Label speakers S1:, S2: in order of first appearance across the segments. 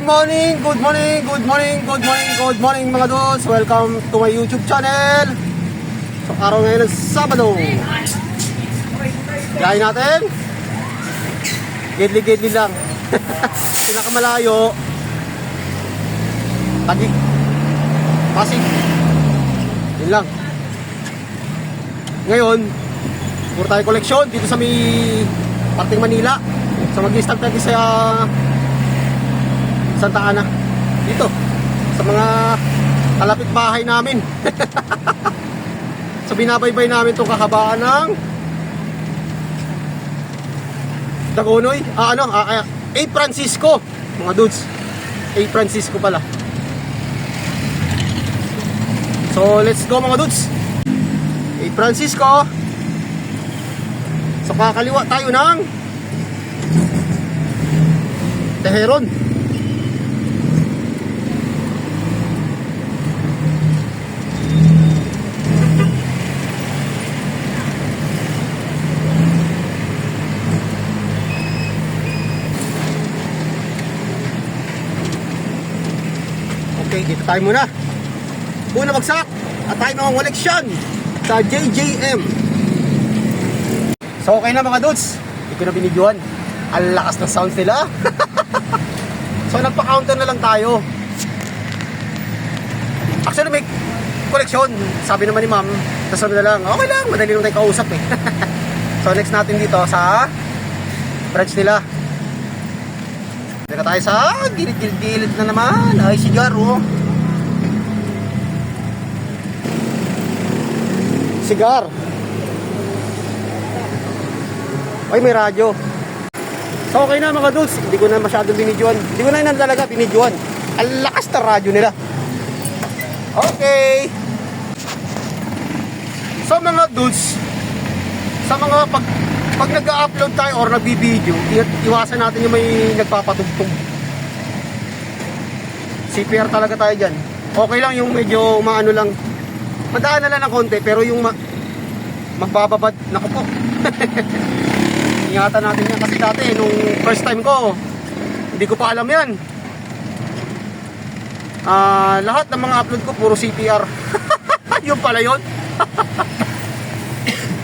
S1: morning, good morning, good morning, good morning, good morning mga dos. Welcome to my YouTube channel. So araw ngayon ng Sabado. Gayahin natin. Gedli-gedli lang. Pinakamalayo Taguig, Pasig. Yun lang. Ngayon puro tayo koleksyon dito sa may parting Manila. So mag-i-start natin sa Santa Ana dito sa mga kalapit bahay namin. So binabaybay namin itong kahabaan ng Dagonoy, A. Francisco mga dudes. A. Francisco pala. So let's go mga dudes. A. Francisco. So kakaliwa tayo ng Teheron. Okay, dito tayo muna. Una bagsak at tayo mga koleksyon sa JJM. So okay na mga dudes, hindi ko na binidyohan. Ang lakas ng sounds nila. So nagpa-counter na lang tayo. Actually may koleksyon. Sabi naman ni ma'am, nasunod na lang. Okay lang, madali lang tayo kausap eh. So next natin dito sa branch nila. Dito tayo sa gilid-gilid na naman. Ay, sigaro. Sigar. Ay, may radyo. So okay na mga dudes. Hindi ko na masyadong binidyoan. Hindi ko na talaga binidyoan. Ang lakas na radyo nila. Okay. So mga dudes, sa mga pag nag-upload tayo or nag-video, iwasan natin yung may nagpapatugtog. CPR talaga tayo dyan. Okay lang yung medyo maano lang, madaan na lang ng konti, pero yung magbababad, naku po. Ingatan natin yan kasi dati, nung first time ko, hindi ko pa alam yan. Lahat ng mga upload ko, puro CPR. Yung pala yun.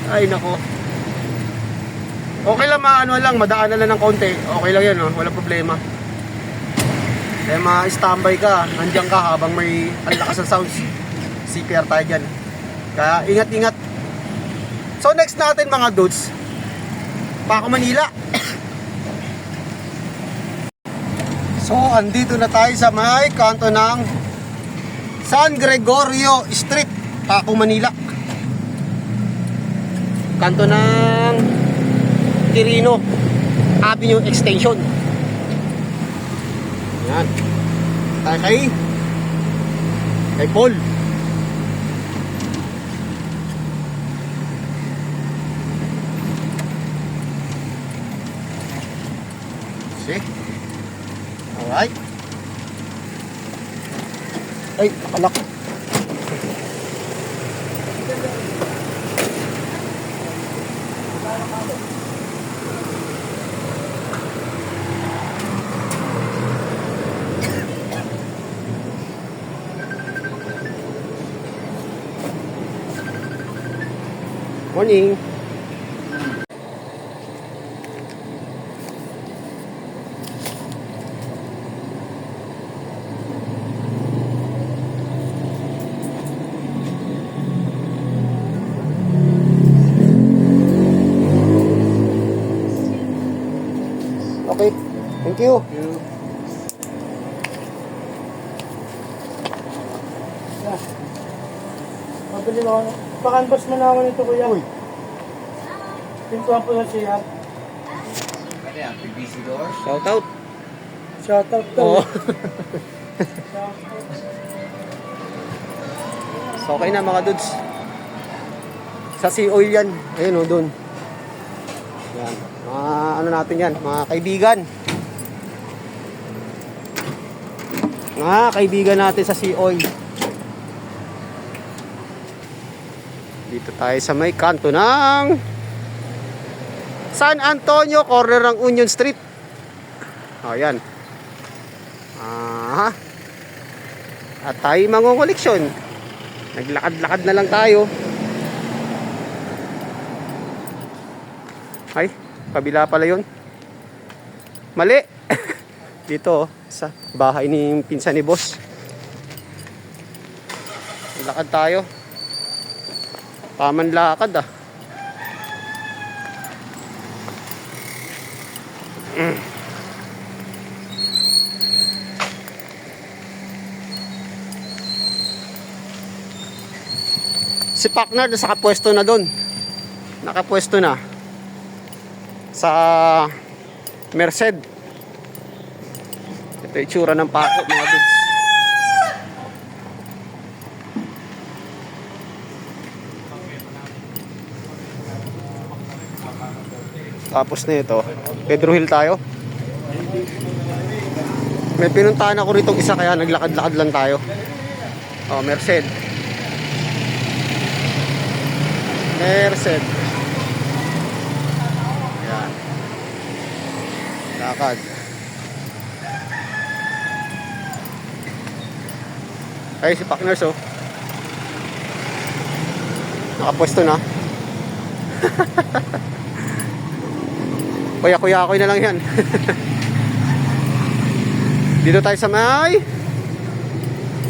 S1: Ay nako. Okay lang, maano lang, madaan na lang ng konti. Okay lang yan, walang problema. Kaya ma-standby ka, nandiyan ka habang may ang lakas ng sounds. CPR tayo dyan. Kaya ingat-ingat. So next natin mga dudes, Paco, Manila. So andito na tayo sa may kanto ng San Gregorio Street, Paco, Manila. Kanto ng Quirino Avenue Extension. Yan. Tayo kay Paul. See? Alright. Ay, nakalak. Morning. Okay, thank you.
S2: Yeah. Mabili mo ako. Pakanbas mo na ako nito, kuya.
S1: Uy.
S2: Pintuan po na siya.
S3: Ano yan? PVC doors?
S1: Shout out.
S2: Shoutout to.
S1: Oh. So okay na mga dudes. Sa Sea Oil yan. Ayun o, dun. Yan. Mga ano natin yan, mga kaibigan. Mga kaibigan natin sa Sea Oil. Dito tayo sa may kanto ng San Antonio, corner ng Union Street. Ayan. At tayo mangungoleksyon. Naglakad-lakad na lang tayo. Ay, kabila pala yun. Mali. Dito, sa bahay ni pinsan ni boss. Lakad tayo. Tamang lakad ah. Si Paknard nakapwesto na doon. Nakapwesto na sa Merced. Ito yung itsura ng pako mga dudes. Tapos na ito, Pedro Hill tayo. May pinuntahan ako rito isa kaya naglakad-lakad lang tayo. Oh, Merced. Merced. Yan. Lakad. Ay, si Pakners oh. Nakapwesto na. Kuya-kuya-kuy na lang yan. Dito tayo sa may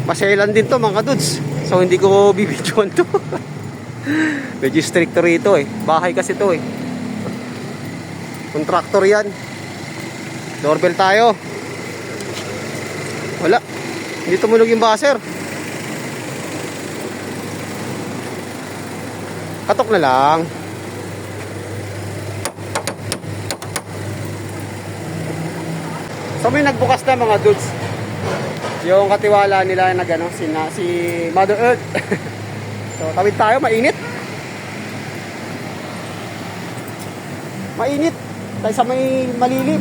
S1: masailan din to mga dudes. So hindi ko bibidyoan to. Medyo stricto rito eh. Bahay kasi to eh. Contractor yan. Doorbell tayo. Wala. Hindi tumunog yung buzzer. Katok na lang. So may nagbukas na mga dudes. Yung katiwala nila na gano, si Mother Earth. So tawid tayo, mainit. Mainit. Tayo sa may malilim.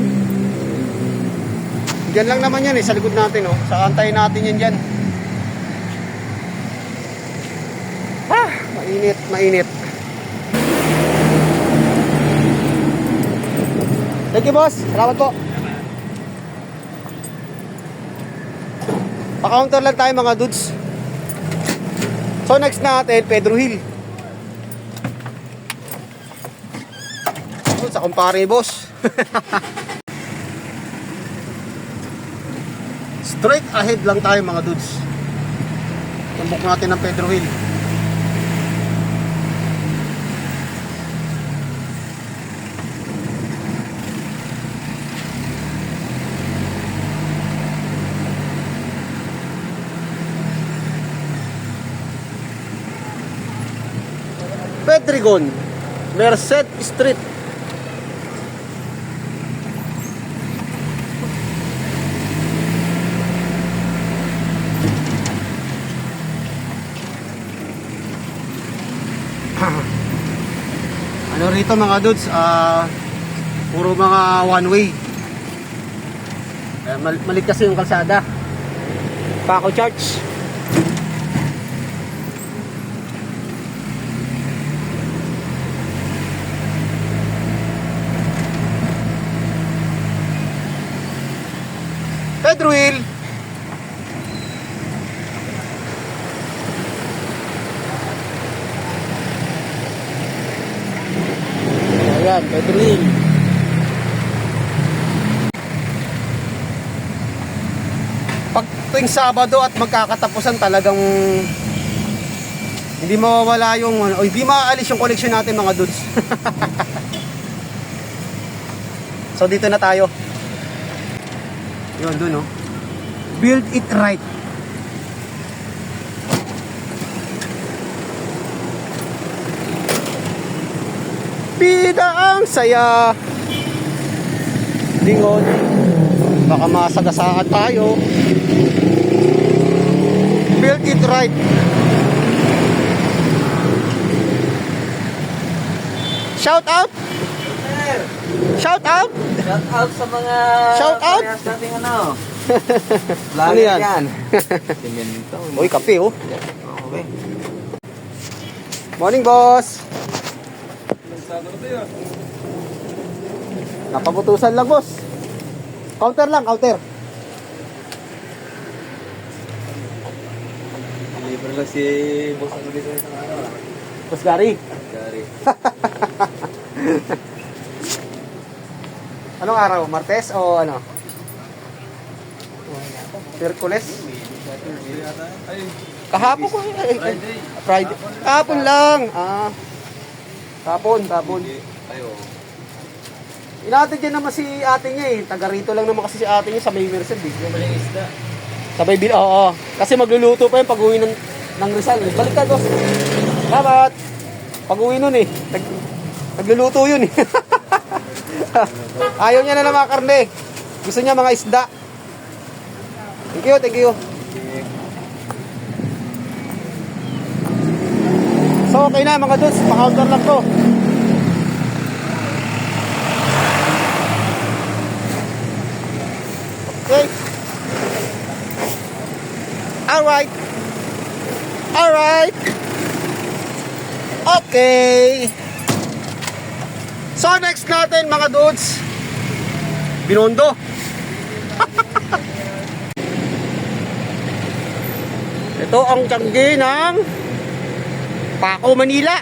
S1: Diyan lang naman yan eh, sa likod natin oh. Sa antayin natin yan dyan. Mainit, mainit. Thank you boss, salamat po. Pa-counter lang tayo mga dudes. So next natin, Pedro Hill. Sa kumpare boss. Straight ahead lang tayo mga dudes. Tumbok natin ng Pedro Hill. Pedregon, Merced Street. Ano rito mga dudes, puro mga one way. Malig kasi yung kalsada. Paco Church. Pedro Hill. Ayan, Pedro Hill. Pag tuwing Sabado at magkakatapusan talagang hindi mawawala yung o hindi maaalis yung connection natin mga dudes. So dito na tayo. Yun, dun, oh. Build it right. Bida ang saya. Lingon. Baka masagasaan tayo. Build it right. Shout out. Shout out.
S3: Shout out sa mga
S1: Shout out?
S3: parehas nating ano.
S1: Ano yan?
S3: Yan. Simento.
S1: Uy, kape oh.
S3: Okay.
S1: Morning boss. Napaputusan lang boss. Counter lang, counter.
S3: lang si boss ano dito sa ano.
S1: Boss Gary.
S3: Gary.
S1: Anong araw? Martes o ano? Miyerkules? Kahapon ko. Friday. Kahapon lang. Kahapon.
S3: Ayo.
S1: Inatid yan naman si ate niya eh. Taga rito lang naman kasi si ate niya sa may Merced eh.
S3: Yung maling isda.
S1: Sabay oo. Kasi magluluto pa yun pag uwi ng Rizal. Balik ka, dos. Dapat. Pag uwi nun eh. Nagluluto yun eh. Ayaw niya na ng mga karne. Gusto niya mga isda. Thank you. So okay na mga dudes. Pa-counter lang to. Okay. Alright. Okay. So next natin mga dudes, Binondo. Ito ang tiyanggi ng Paco, Manila.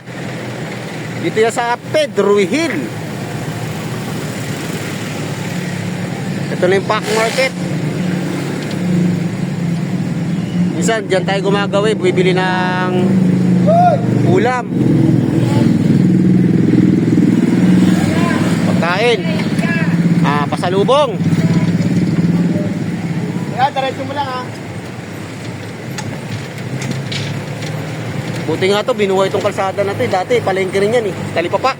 S1: Dito yan sa Pedro Hill. Ito na yung Pac Market. Minsan dyan tayo gumagawi, bibili ng ulam, pagkain, pasalubong. Kaya diretso mo lang ha. Buti nga to, binuhay itong kalsada na to. Dati palengke rin yan eh, talipapa.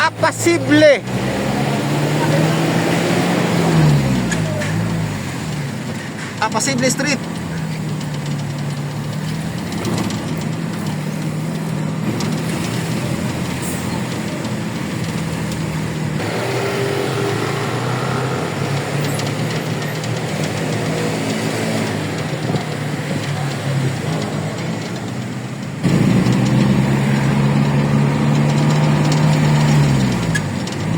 S1: Apasible. Apasible Street.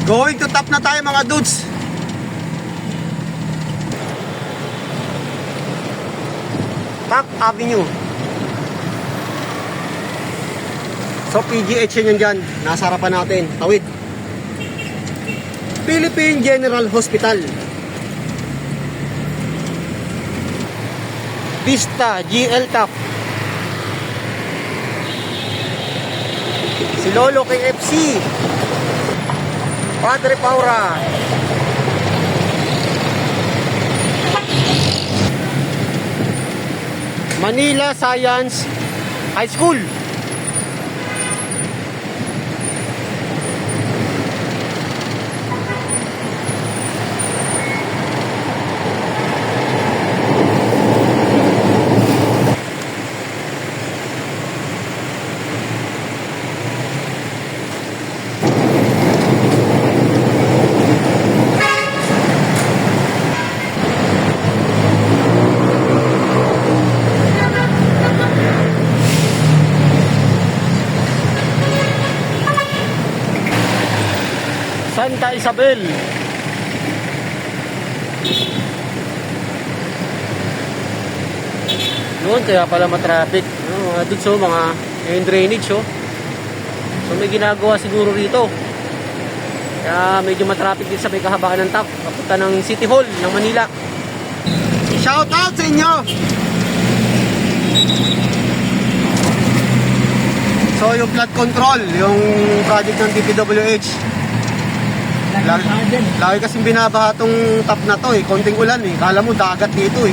S1: Going to top na tayo mga dudes. Top Avenue. So PGH yan dyan. Nasa harapan natin. Tawid. Philippine General Hospital. Vista GL Top. Si Lolo KFC. Padre Paura. Manila Science High School. Santa Isabel. Noon kaya pala matraffic. Mga dudes, so, mga drainage oh. So may ginagawa siguro rito. Kaya medyo matraffic din sa may kahabaan ng top. Papunta ng City Hall ng Manila. Shout out sa inyo. So yung flood control, yung project ng DPWH. Lagi kasing binabaha tong top na to eh. Konting ulan eh. Kala mo dagat dito eh.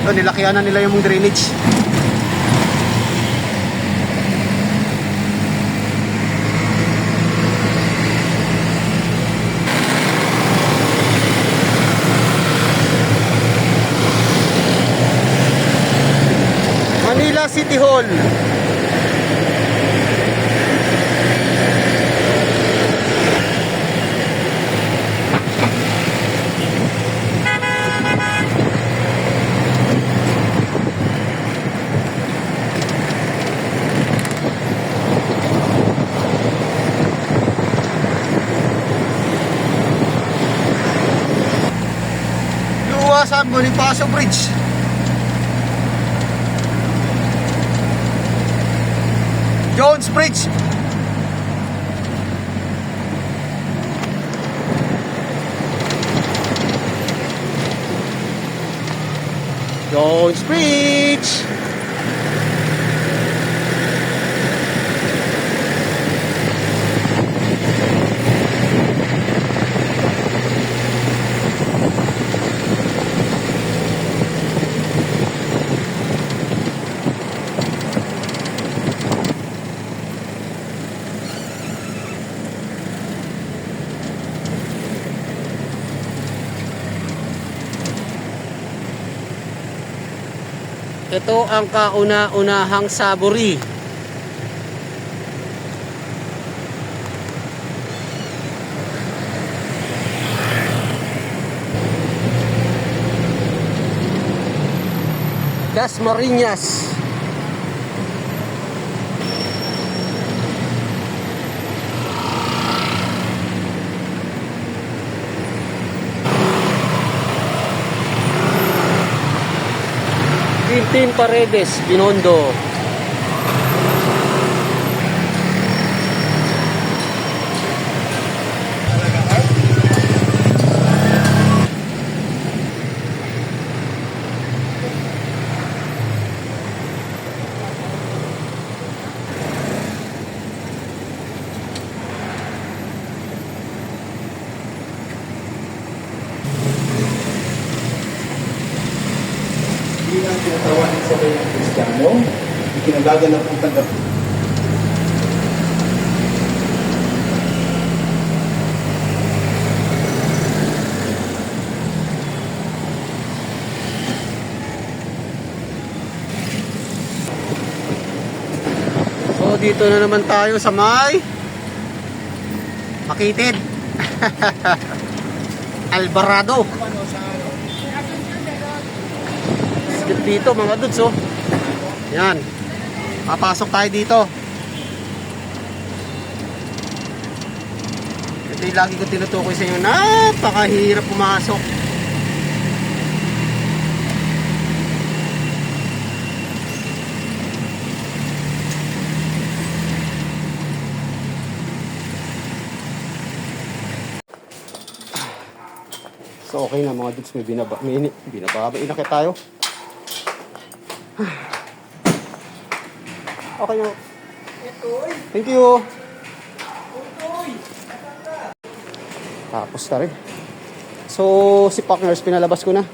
S1: So, nilakihan na nila yung drainage. Manila City Hall. sa Bonifacio Bridge. Jones Bridge. Jones Bridge. Ito ang kauna-unahang Saburi. Dasmariñas. Quintin Paredes, Binondo.
S4: Bilang tinatawan sa sabay ng Kristiyano, ikinagaganap ang tanggap.
S1: So dito na naman tayo sa may Makitid. Alvarado. Dito mga dudes, oh. Yan. Papasok tayo dito. Ito yung lagi ko tinutukoy sa inyo. Napakahirap pumasok. So okay na mga dudes, may binaba. Inakit tayo. Okay na. Thank you. Tapos na rin. So si partners pinalabas ko na.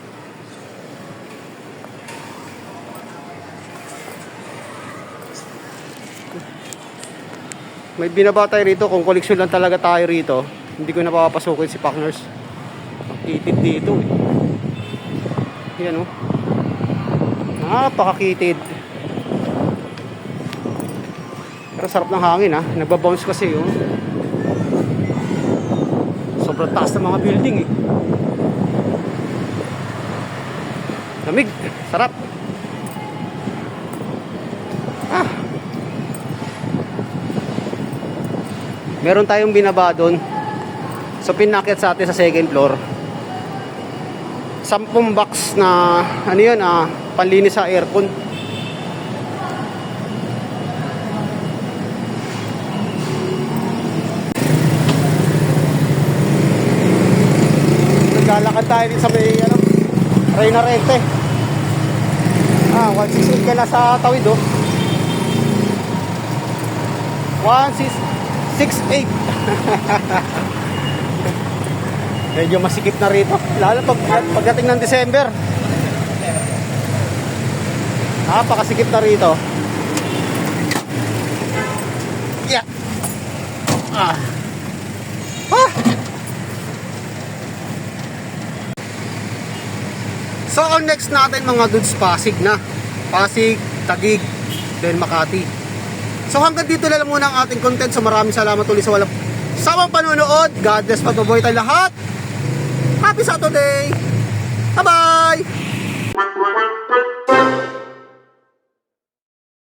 S1: May binaba tayo rito. Kung koleksyon lang talaga tayo rito, hindi ko na papapasukin si partners. Kitid dito eh. Yan oh. Napakakitid. Pero sarap ng hangin ha. Nagbabounce kasi yun. Sobrang taas ng mga building eh. Lamig. Sarap. Meron tayong binaba doon. So pinakyat sa atin sa second floor. 10 box na ano yun, panlinis sa aircon. Naglalakad tayo din sa may Reyna Rente. 168 ka na sa tawid oh. 168. Medyo masikip na rito. Lalo pagdating ng December. Napakasikip na rito. Yeah. So ang next natin mga dudes, Pasig na. Pasig, Taguig, then Makati. So hanggang dito na lang muna ang ating content. So maraming salamat ulit sa walang samang panunood. God bless, pagbaboy tayo lahat. Happy Saturday! Bye-bye!